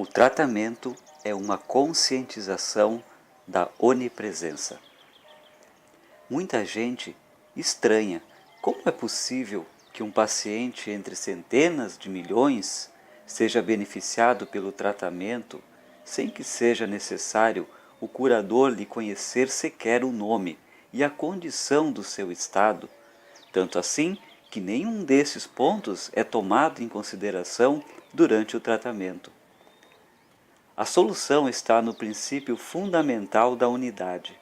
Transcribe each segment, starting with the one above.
O tratamento é uma conscientização da onipresença. Muita gente estranha como é possível que um paciente entre centenas de milhões seja beneficiado pelo tratamento sem que seja necessário o curador lhe conhecer sequer o nome e a condição do seu estado, tanto assim que nenhum desses pontos é tomado em consideração durante o tratamento. A solução está no princípio fundamental da unidade.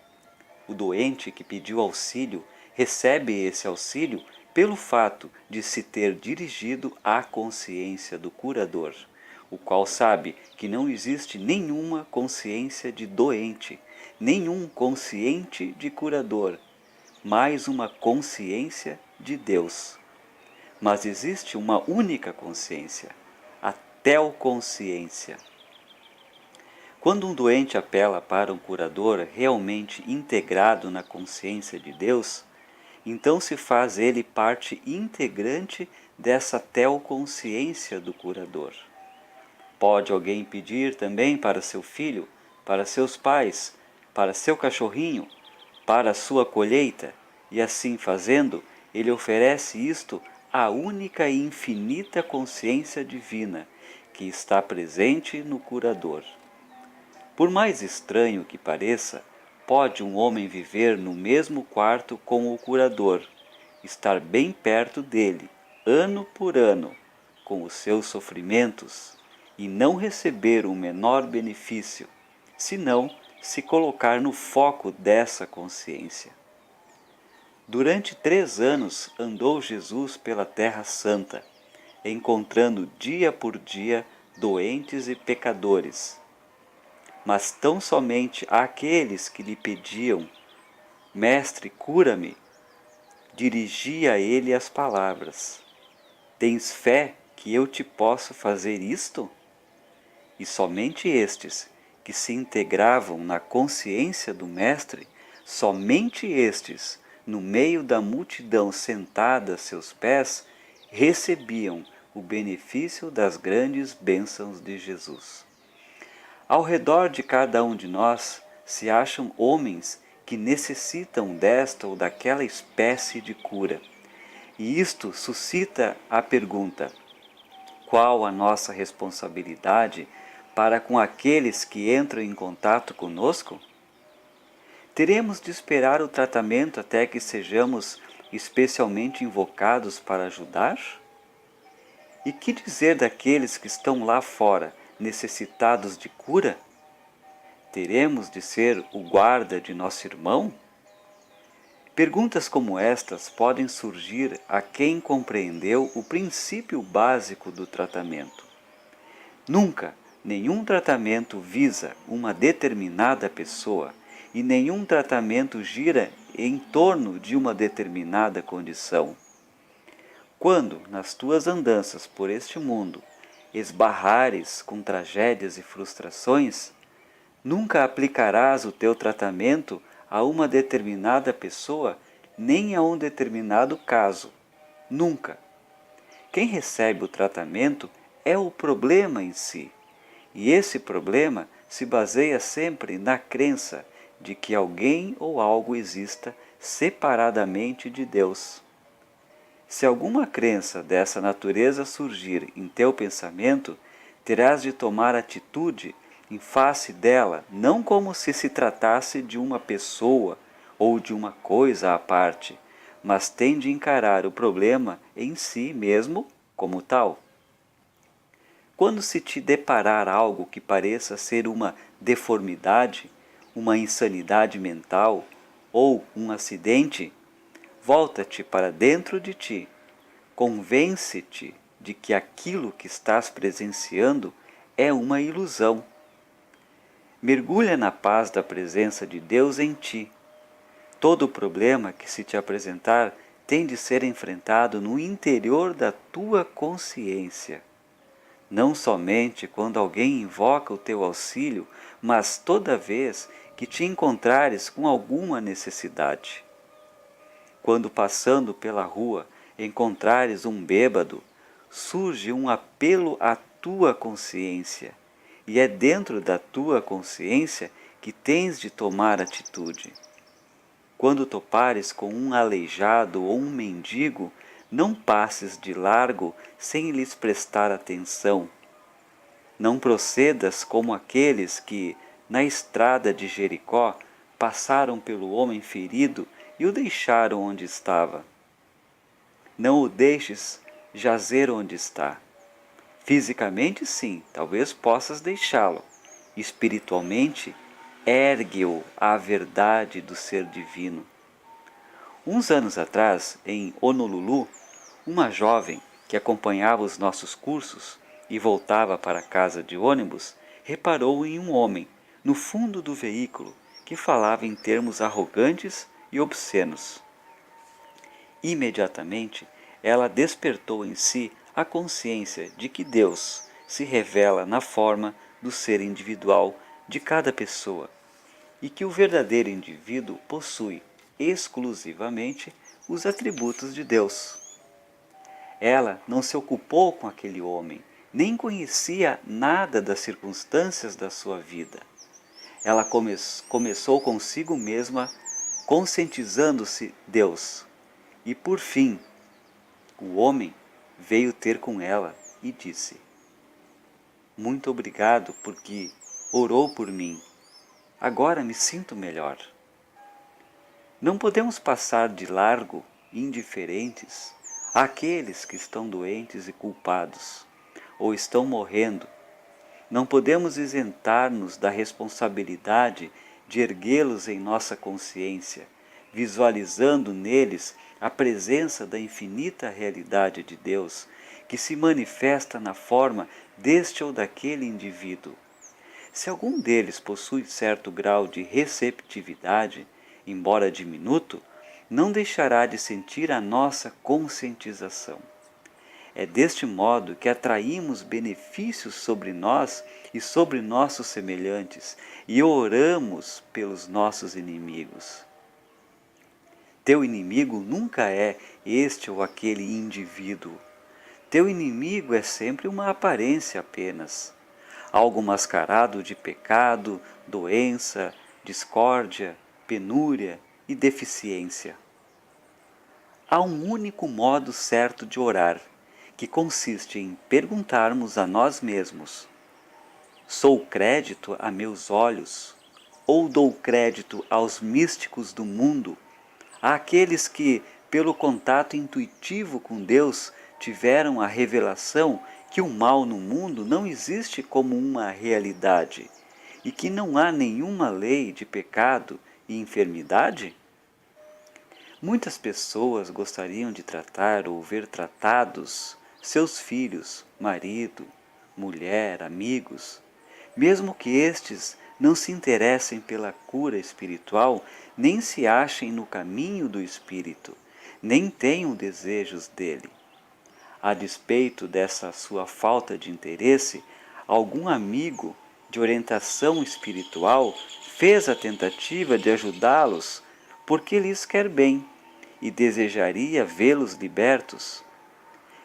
O doente que pediu auxílio recebe esse auxílio pelo fato de se ter dirigido à consciência do curador, o qual sabe que não existe nenhuma consciência de doente, nenhum consciente de curador, mas uma consciência de Deus. Mas existe uma única consciência, a teoconsciência. Quando um doente apela para um curador realmente integrado na consciência de Deus, então se faz ele parte integrante dessa teoconsciência do curador. Pode alguém pedir também para seu filho, para seus pais, para seu cachorrinho, para a sua colheita, e assim fazendo, ele oferece isto à única e infinita consciência divina que está presente no curador. Por mais estranho que pareça, pode um homem viver no mesmo quarto com o curador, estar bem perto dele, ano por ano, com os seus sofrimentos, e não receber o menor benefício, senão se colocar no foco dessa consciência. Durante 3 anos andou Jesus pela Terra Santa, encontrando dia por dia doentes e pecadores, mas tão somente àqueles que lhe pediam: Mestre, cura-me, dirigia a ele as palavras: Tens fé que eu te posso fazer isto? E somente estes, que se integravam na consciência do Mestre, somente estes, no meio da multidão sentada a seus pés, recebiam o benefício das grandes bênçãos de Jesus. Ao redor de cada um de nós se acham homens que necessitam desta ou daquela espécie de cura. E isto suscita a pergunta: qual a nossa responsabilidade para com aqueles que entram em contato conosco? Teremos de esperar o tratamento até que sejamos especialmente invocados para ajudar? E que dizer daqueles que estão lá fora, necessitados de cura? Teremos de ser o guarda de nosso irmão? Perguntas como estas podem surgir a quem compreendeu o princípio básico do tratamento. Nunca nenhum tratamento visa uma determinada pessoa e nenhum tratamento gira em torno de uma determinada condição. Quando, nas tuas andanças por este mundo, esbarrares com tragédias e frustrações, nunca aplicarás o teu tratamento a uma determinada pessoa nem a um determinado caso. Nunca. Quem recebe o tratamento é o problema em si. E esse problema se baseia sempre na crença de que alguém ou algo exista separadamente de Deus. Se alguma crença dessa natureza surgir em teu pensamento, terás de tomar atitude em face dela, não como se tratasse de uma pessoa ou de uma coisa à parte, mas tem de encarar o problema em si mesmo como tal. Quando se te deparar algo que pareça ser uma deformidade, uma insanidade mental ou um acidente, volta-te para dentro de ti, convence-te de que aquilo que estás presenciando é uma ilusão. Mergulha na paz da presença de Deus em ti. Todo problema que se te apresentar tem de ser enfrentado no interior da tua consciência. Não somente quando alguém invoca o teu auxílio, mas toda vez que te encontrares com alguma necessidade. Quando passando pela rua encontrares um bêbado, surge um apelo à tua consciência. e é dentro da tua consciência que tens de tomar atitude. Quando topares com um aleijado ou um mendigo, não passes de largo sem lhes prestar atenção. Não procedas como aqueles que, na estrada de Jericó, passaram pelo homem ferido e o deixaram onde estava. Não o deixes jazer onde está. Fisicamente, sim, talvez possas deixá-lo. Espiritualmente, ergue-o à verdade do ser divino. Uns anos atrás, em Honolulu, uma jovem que acompanhava os nossos cursos e voltava para casa de ônibus, reparou em um homem, no fundo do veículo, que falava em termos arrogantes e obscenos. Imediatamente, ela despertou em si a consciência de que Deus se revela na forma do ser individual de cada pessoa e que o verdadeiro indivíduo possui exclusivamente os atributos de Deus. Ela não se ocupou com aquele homem, nem conhecia nada das circunstâncias da sua vida. Ela começou consigo mesma, conscientizando-se Deus. E por fim, o homem veio ter com ela e disse: muito obrigado porque orou por mim. Agora me sinto melhor. Não podemos passar de largo, indiferentes, àqueles que estão doentes e culpados, ou estão morrendo. Não podemos isentar-nos da responsabilidade de erguê-los em nossa consciência, visualizando neles a presença da infinita realidade de Deus, que se manifesta na forma deste ou daquele indivíduo. Se algum deles possui certo grau de receptividade, embora diminuto, não deixará de sentir a nossa conscientização. É deste modo que atraímos benefícios sobre nós e sobre nossos semelhantes e oramos pelos nossos inimigos. Teu inimigo nunca é este ou aquele indivíduo. Teu inimigo é sempre uma aparência apenas, algo mascarado de pecado, doença, discórdia, penúria e deficiência. Há um único modo certo de orar, que consiste em perguntarmos a nós mesmos: sou crédito a meus olhos, ou dou crédito aos místicos do mundo, àqueles que, pelo contato intuitivo com Deus, tiveram a revelação que o mal no mundo não existe como uma realidade e que não há nenhuma lei de pecado e enfermidade? Muitas pessoas gostariam de tratar ou ver tratados seus filhos, marido, mulher, amigos, mesmo que estes não se interessem pela cura espiritual, nem se achem no caminho do Espírito, nem tenham desejos dele. A despeito dessa sua falta de interesse, algum amigo de orientação espiritual fez a tentativa de ajudá-los porque lhes quer bem e desejaria vê-los libertos.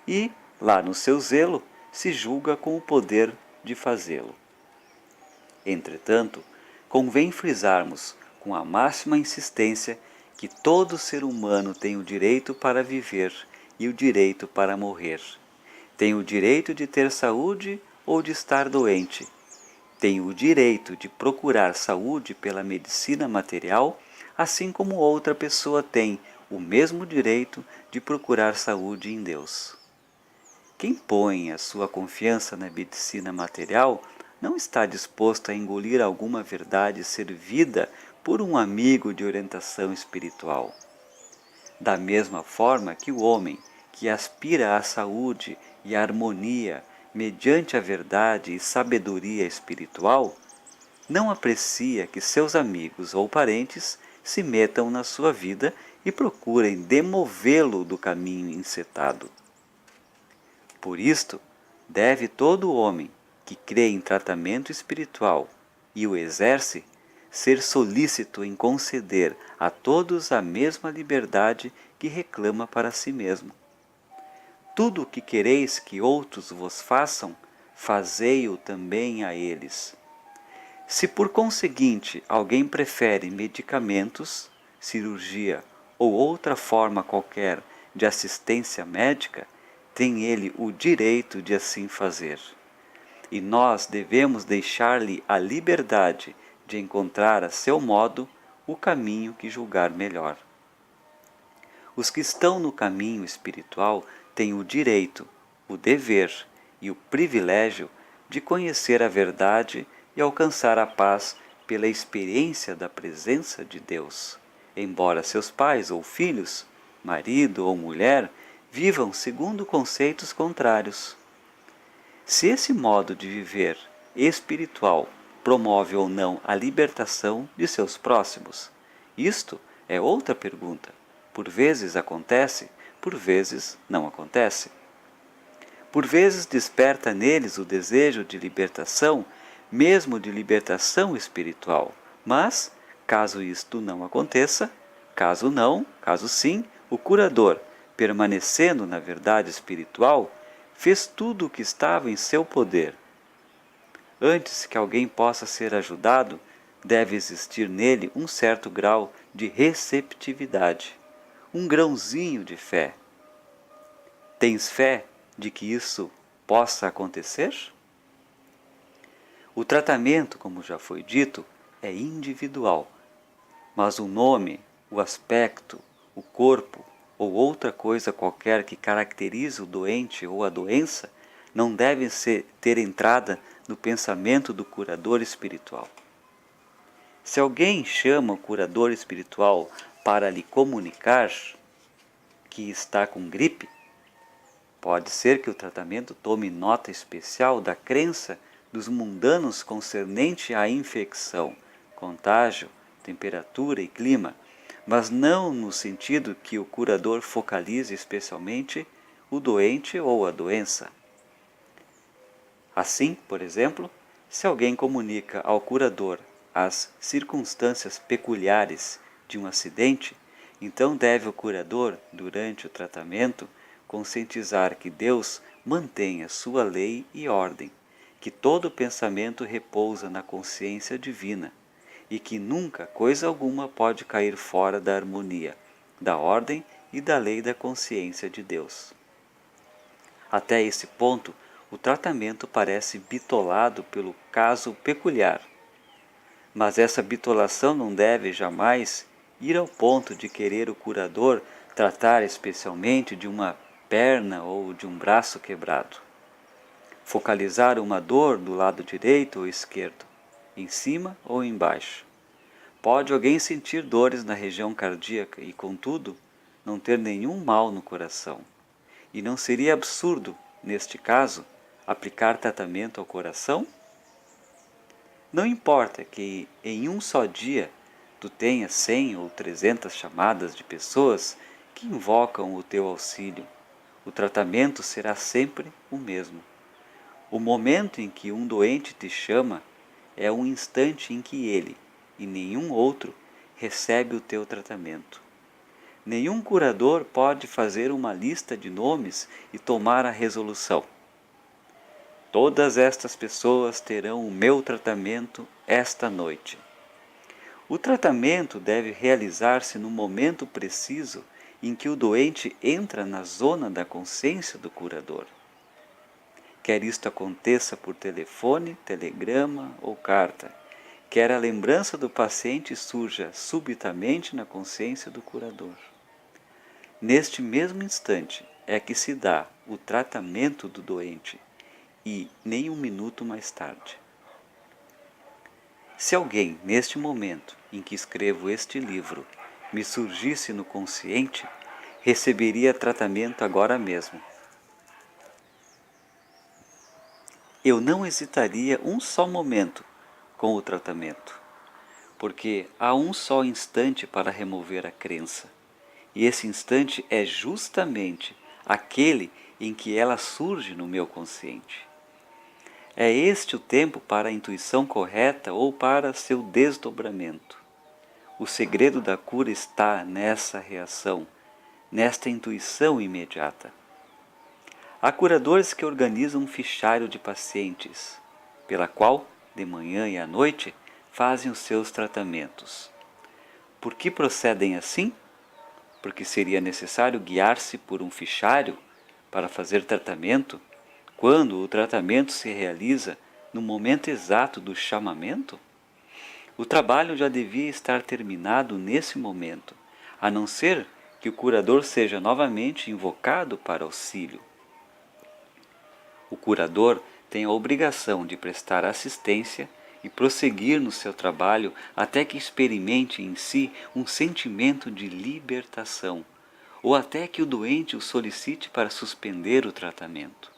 E, lá no seu zelo, se julga com o poder de fazê-lo. Entretanto, convém frisarmos com a máxima insistência que todo ser humano tem o direito para viver e o direito para morrer. Tem o direito de ter saúde ou de estar doente. Tem o direito de procurar saúde pela medicina material, assim como outra pessoa tem o mesmo direito de procurar saúde em Deus. Quem põe a sua confiança na medicina material não está disposto a engolir alguma verdade servida por um amigo de orientação espiritual. Da mesma forma que o homem que aspira à saúde e à harmonia mediante a verdade e sabedoria espiritual, não aprecia que seus amigos ou parentes se metam na sua vida e procurem demovê-lo do caminho encetado. Por isto, deve todo homem que crê em tratamento espiritual e o exerce ser solícito em conceder a todos a mesma liberdade que reclama para si mesmo. Tudo o que quereis que outros vos façam, fazei-o também a eles. Se por conseguinte alguém prefere medicamentos, cirurgia ou outra forma qualquer de assistência médica, tem ele o direito de assim fazer. E nós devemos deixar-lhe a liberdade de encontrar a seu modo o caminho que julgar melhor. Os que estão no caminho espiritual têm o direito, o dever e o privilégio de conhecer a verdade e alcançar a paz pela experiência da presença de Deus, embora seus pais ou filhos, marido ou mulher, vivam segundo conceitos contrários. Se esse modo de viver espiritual promove ou não a libertação de seus próximos, isto é outra pergunta. Por vezes acontece, por vezes não acontece. Por vezes desperta neles o desejo de libertação, mesmo de libertação espiritual. Mas, caso isto não aconteça, caso sim, o curador, permanecendo na verdade espiritual, fez tudo o que estava em seu poder. Antes que alguém possa ser ajudado, deve existir nele um certo grau de receptividade, um grãozinho de fé. Tens fé de que isso possa acontecer? O tratamento, como já foi dito, é individual, mas o nome, o aspecto, o corpo ou outra coisa qualquer que caracterize o doente ou a doença não devem ter entrada no pensamento do curador espiritual. Se alguém chama o curador espiritual para lhe comunicar que está com gripe, pode ser que o tratamento tome nota especial da crença dos mundanos concernente à infecção, contágio, temperatura e clima, mas não no sentido que o curador focalize especialmente o doente ou a doença. Assim, por exemplo, se alguém comunica ao curador as circunstâncias peculiares de um acidente, então deve o curador, durante o tratamento, conscientizar que Deus mantém a sua lei e ordem, que todo pensamento repousa na consciência divina e que nunca coisa alguma pode cair fora da harmonia, da ordem e da lei da consciência de Deus. Até esse ponto, o tratamento parece bitolado pelo caso peculiar. Mas essa bitolação não deve jamais ir ao ponto de querer o curador tratar especialmente de uma perna ou de um braço quebrado. Focalizar uma dor do lado direito ou esquerdo, em cima ou embaixo. Pode alguém sentir dores na região cardíaca e, contudo, não ter nenhum mal no coração. E não seria absurdo, neste caso, aplicar tratamento ao coração? Não importa que em um só dia tu tenhas 100 ou 300 chamadas de pessoas que invocam o teu auxílio, o tratamento será sempre o mesmo. O momento em que um doente te chama é um instante em que ele, e nenhum outro, recebe o teu tratamento. Nenhum curador pode fazer uma lista de nomes e tomar a resolução. Todas estas pessoas terão o meu tratamento esta noite. O tratamento deve realizar-se no momento preciso em que o doente entra na zona da consciência do curador. Quer isto aconteça por telefone, telegrama ou carta, quer a lembrança do paciente surja subitamente na consciência do curador. Neste mesmo instante é que se dá o tratamento do doente, e nem um minuto mais tarde. Se alguém, neste momento em que escrevo este livro, me surgisse no consciente, receberia tratamento agora mesmo. Eu não hesitaria um só momento com o tratamento, porque há um só instante para remover a crença, e esse instante é justamente aquele em que ela surge no meu consciente. É este o tempo para a intuição correta ou para seu desdobramento. O segredo da cura está nessa reação, nesta intuição imediata. Há curadores que organizam um fichário de pacientes, pela qual, de manhã e à noite, fazem os seus tratamentos. Por que procedem assim? Porque seria necessário guiar-se por um fichário para fazer tratamento, quando o tratamento se realiza no momento exato do chamamento? O trabalho já devia estar terminado nesse momento, a não ser que o curador seja novamente invocado para auxílio. O curador tem a obrigação de prestar assistência e prosseguir no seu trabalho até que experimente em si um sentimento de libertação, ou até que o doente o solicite para suspender o tratamento.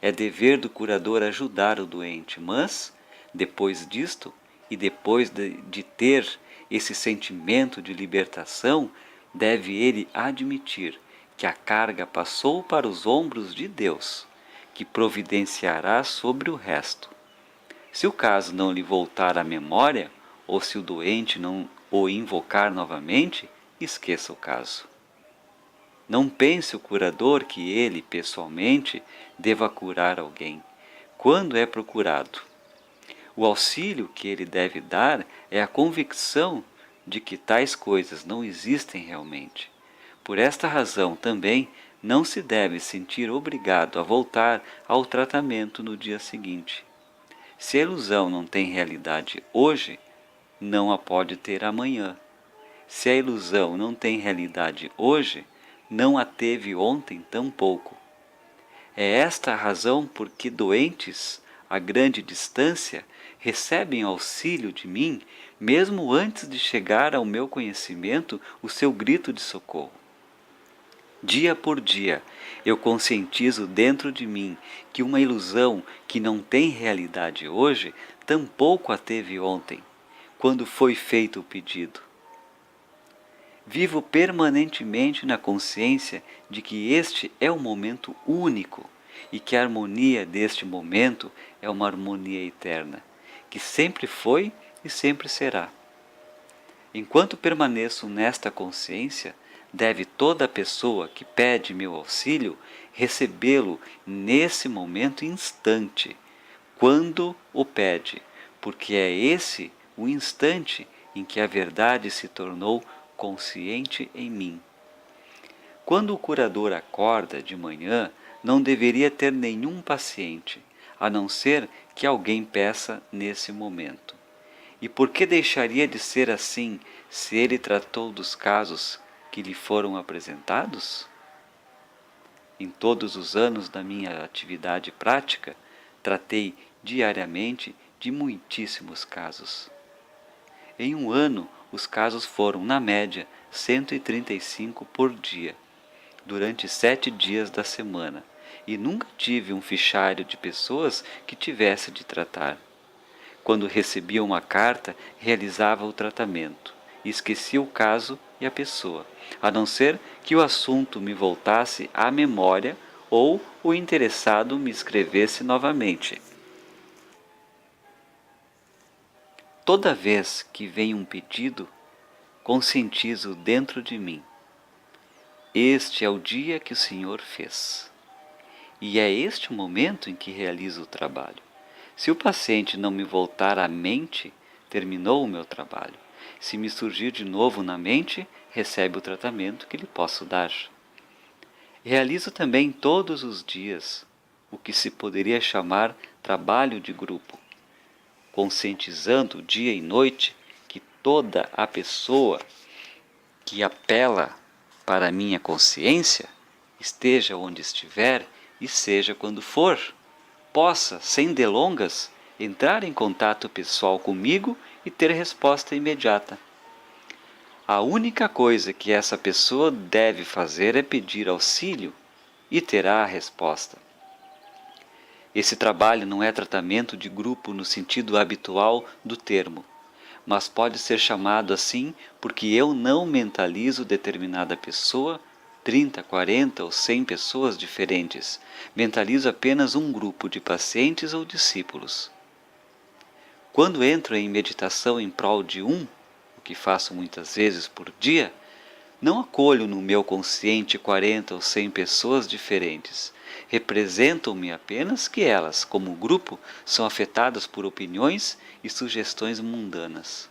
É dever do curador ajudar o doente, mas, depois disto, e depois de ter esse sentimento de libertação, deve ele admitir que a carga passou para os ombros de Deus, que providenciará sobre o resto. Se o caso não lhe voltar à memória, ou se o doente não o invocar novamente, esqueça o caso. Não pense o curador que ele, pessoalmente, deva curar alguém, quando é procurado. O auxílio que ele deve dar é a convicção de que tais coisas não existem realmente. Por esta razão também não se deve sentir obrigado a voltar ao tratamento no dia seguinte. Se a ilusão não tem realidade hoje, não a pode ter amanhã. Se a ilusão não tem realidade hoje, não a teve ontem tampouco. É esta a razão por que doentes, a grande distância, recebem auxílio de mim, mesmo antes de chegar ao meu conhecimento o seu grito de socorro. Dia por dia, eu conscientizo dentro de mim que uma ilusão que não tem realidade hoje, tampouco a teve ontem, quando foi feito o pedido. Vivo permanentemente na consciência de que este é um momento único e que a harmonia deste momento é uma harmonia eterna, que sempre foi e sempre será. Enquanto permaneço nesta consciência, deve toda pessoa que pede meu auxílio recebê-lo nesse momento instante, quando o pede, porque é esse o instante em que a verdade se tornou consciente em mim. Quando o curador acorda de manhã, não deveria ter nenhum paciente, a não ser que alguém peça nesse momento. E por que deixaria de ser assim se ele tratou dos casos que lhe foram apresentados? Em todos os anos da minha atividade prática, tratei diariamente de muitíssimos casos. Em um ano, os casos foram, na média, 135 por dia, durante 7 dias da semana, e nunca tive um fichário de pessoas que tivesse de tratar. Quando recebia uma carta, realizava o tratamento, e esquecia o caso e a pessoa, a não ser que o assunto me voltasse à memória ou o interessado me escrevesse novamente. Toda vez que vem um pedido, conscientizo dentro de mim: este é o dia que o Senhor fez. E é este o momento em que realizo o trabalho. Se o paciente não me voltar à mente, terminou o meu trabalho. Se me surgir de novo na mente, recebe o tratamento que lhe posso dar. Realizo também todos os dias o que se poderia chamar trabalho de grupo, conscientizando dia e noite que toda a pessoa que apela para a minha consciência, esteja onde estiver e seja quando for, possa, sem delongas, entrar em contato pessoal comigo e ter resposta imediata. A única coisa que essa pessoa deve fazer é pedir auxílio e terá a resposta. Esse trabalho não é tratamento de grupo no sentido habitual do termo, mas pode ser chamado assim porque eu não mentalizo determinada pessoa, 30, 40 ou 100 pessoas diferentes. Mentalizo apenas um grupo de pacientes ou discípulos. Quando entro em meditação em prol de um, o que faço muitas vezes por dia, não acolho no meu consciente 40 ou 100 pessoas diferentes. representam-me apenas que elas, como grupo, são afetadas por opiniões e sugestões mundanas.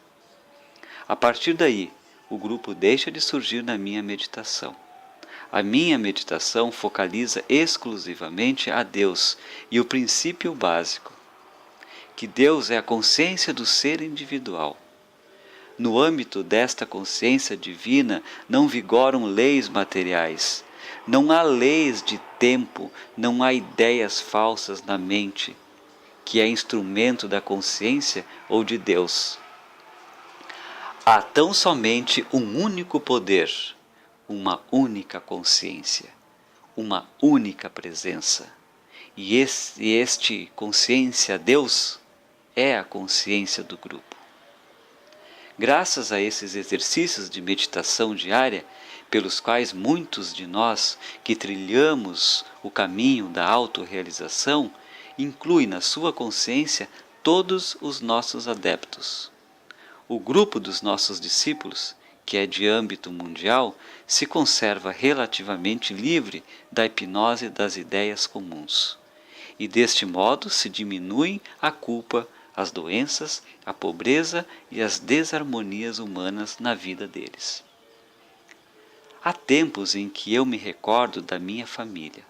A partir daí, o grupo deixa de surgir na minha meditação. A minha meditação focaliza exclusivamente a Deus e o princípio básico, que Deus é a consciência do ser individual. No âmbito desta consciência divina não vigoram leis materiais. Não há leis de tempo, não há ideias falsas na mente, que é instrumento da consciência ou de Deus. Há tão somente um único poder, uma única consciência, uma única presença. E este consciência Deus é a consciência do grupo. Graças a esses exercícios de meditação diária, pelos quais muitos de nós que trilhamos o caminho da autorrealização, inclui na sua consciência todos os nossos adeptos. O grupo dos nossos discípulos, que é de âmbito mundial, se conserva relativamente livre da hipnose das ideias comuns. E deste modo se diminuem a culpa, as doenças, a pobreza e as desarmonias humanas na vida deles. Há tempos em que eu me recordo da minha família,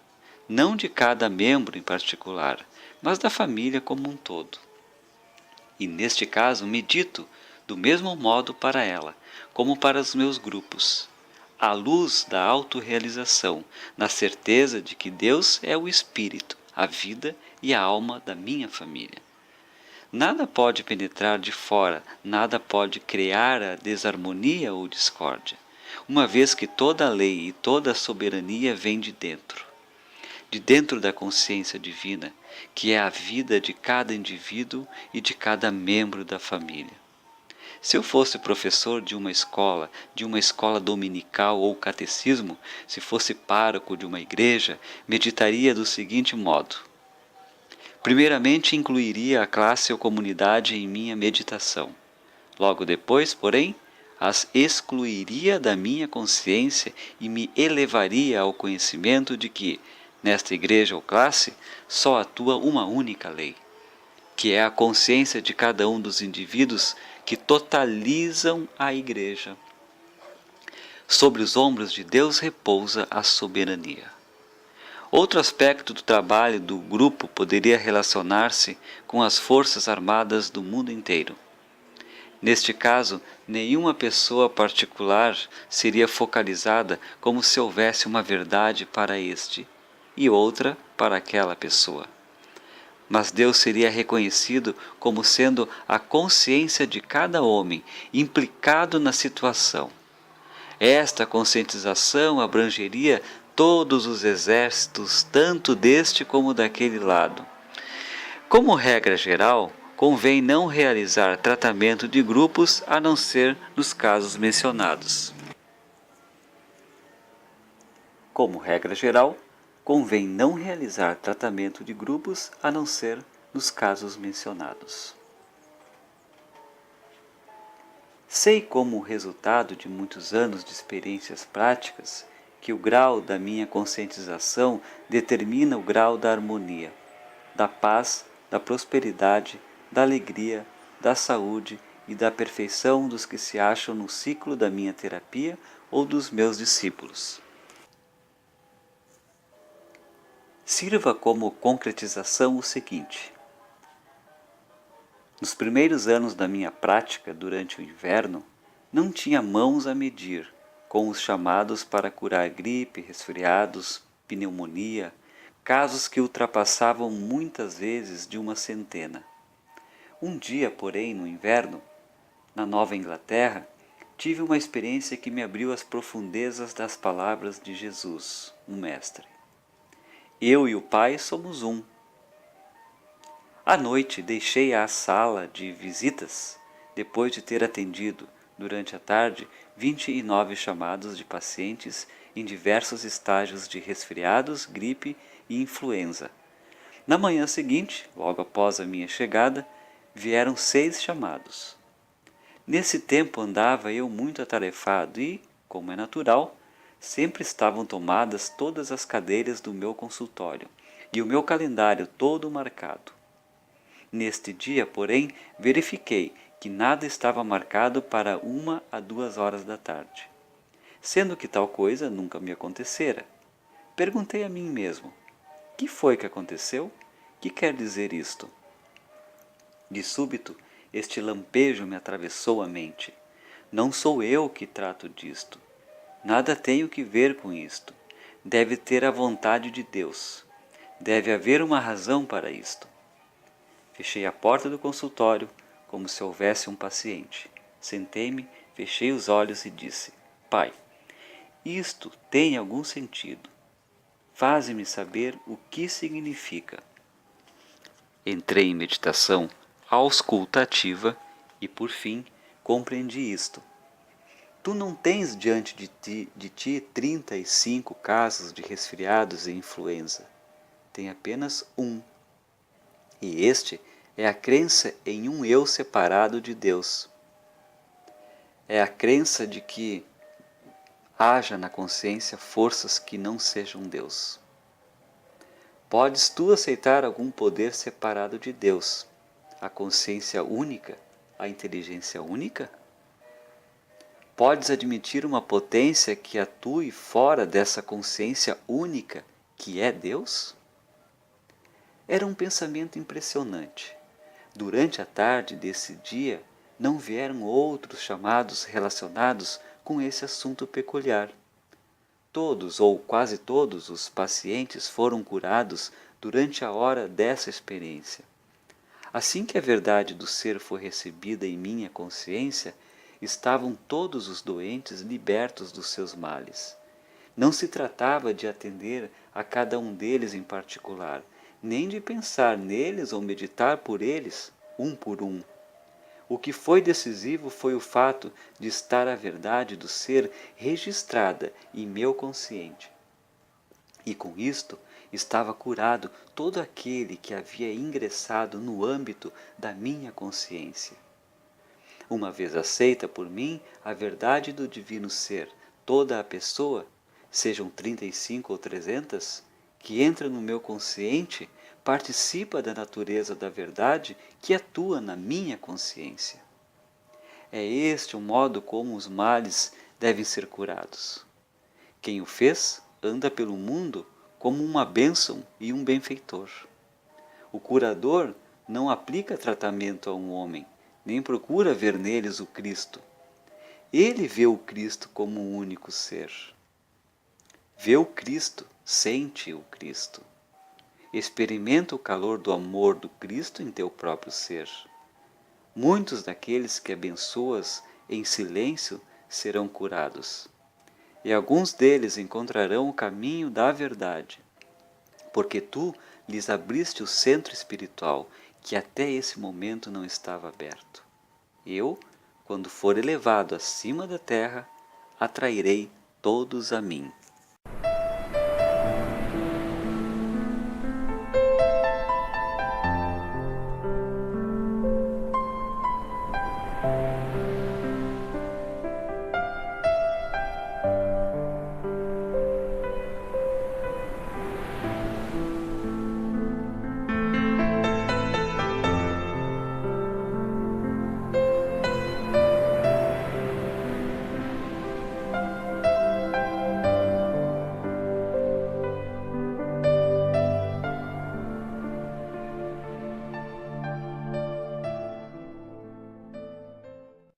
não de cada membro em particular, mas da família como um todo. E neste caso medito do mesmo modo para ela, como para os meus grupos, à luz da autorrealização, na certeza de que Deus é o Espírito, a vida e a alma da minha família. Nada pode penetrar de fora, nada pode criar a desarmonia ou discórdia, uma vez que toda a lei e toda a soberania vem de dentro da consciência divina, que é a vida de cada indivíduo e de cada membro da família. Se eu fosse professor de uma escola dominical ou catecismo, se fosse pároco de uma igreja, meditaria do seguinte modo. Primeiramente, incluiria a classe ou comunidade em minha meditação. Logo depois, porém, as excluiria da minha consciência e me elevaria ao conhecimento de que, nesta igreja ou classe, só atua uma única lei, que é a consciência de cada um dos indivíduos que totalizam a igreja. Sobre os ombros de Deus repousa a soberania. Outro aspecto do trabalho do grupo poderia relacionar-se com as forças armadas do mundo inteiro. Neste caso, nenhuma pessoa particular seria focalizada como se houvesse uma verdade para este e outra para aquela pessoa. Mas Deus seria reconhecido como sendo a consciência de cada homem implicado na situação. Esta conscientização abrangeria todos os exércitos, tanto deste como daquele lado. Como regra geral, convém não realizar tratamento de grupos a não ser nos casos mencionados. Como regra geral, convém não realizar tratamento de grupos a não ser nos casos mencionados. Sei como resultado de muitos anos de experiências práticas que o grau da minha conscientização determina o grau da harmonia, da paz, da prosperidade, da alegria, da saúde e da perfeição dos que se acham no ciclo da minha terapia ou dos meus discípulos. Sirva como concretização o seguinte. Nos primeiros anos da minha prática durante o inverno, não tinha mãos a medir com os chamados para curar gripe, resfriados, pneumonia, casos que ultrapassavam muitas vezes de uma centena. Um dia, porém, no inverno, na Nova Inglaterra, tive uma experiência que me abriu as profundezas das palavras de Jesus, um mestre. Eu e o Pai somos um. À noite deixei a sala de visitas, depois de ter atendido, durante a tarde, 29 chamados de pacientes em diversos estágios de resfriados, gripe e influenza. Na manhã seguinte, logo após a minha chegada, vieram 6 chamados. Nesse tempo andava eu muito atarefado e, como é natural, Sempre estavam tomadas todas as cadeiras do meu consultório e o meu calendário todo marcado. Neste dia, porém, verifiquei que nada estava marcado para 1 a 2 horas da tarde, sendo que tal coisa nunca me acontecera. Perguntei a mim mesmo: que foi que aconteceu? Que quer dizer isto? De súbito, este lampejo me atravessou a mente. Não sou eu que trato disto. Nada tenho que ver com isto. Deve ter a vontade de Deus. Deve haver uma razão para isto. Fechei a porta do consultório como se houvesse um paciente. Sentei-me, fechei os olhos e disse: Pai, isto tem algum sentido. Faze-me saber o que significa. Entrei em meditação auscultativa e, por fim, compreendi isto. Tu não tens diante de ti 35 casos de resfriados e influenza. Tem apenas um. E este é a crença em um eu separado de Deus. É a crença de que haja na consciência forças que não sejam Deus. Podes tu aceitar algum poder separado de Deus, a consciência única, a inteligência única? Podes admitir uma potência que atue fora dessa consciência única que é Deus? Era um pensamento impressionante. Durante a tarde desse dia, não vieram outros chamados relacionados com esse assunto peculiar. Todos ou quase todos os pacientes foram curados durante a hora dessa experiência. Assim que a verdade do ser foi recebida em minha consciência, estavam todos os doentes libertos dos seus males. Não se tratava de atender a cada um deles em particular, nem de pensar neles ou meditar por eles, um por um. O que foi decisivo foi o fato de estar a verdade do ser registrada em meu consciente. E com isto estava curado todo aquele que havia ingressado no âmbito da minha consciência. Uma vez aceita por mim a verdade do divino ser, toda a pessoa, sejam 35 ou 300, que entra no meu consciente, participa da natureza da verdade que atua na minha consciência. É este o modo como os males devem ser curados. Quem o fez anda pelo mundo como uma bênção e um benfeitor. O curador não aplica tratamento a um homem, nem procura ver neles o Cristo. Ele vê o Cristo como um único ser. Vê o Cristo, sente o Cristo. Experimenta o calor do amor do Cristo em teu próprio ser. Muitos daqueles que abençoas em silêncio serão curados. E alguns deles encontrarão o caminho da verdade, porque tu lhes abriste o centro espiritual que até esse momento não estava aberto. Eu, quando for elevado acima da terra, atrairei todos a mim.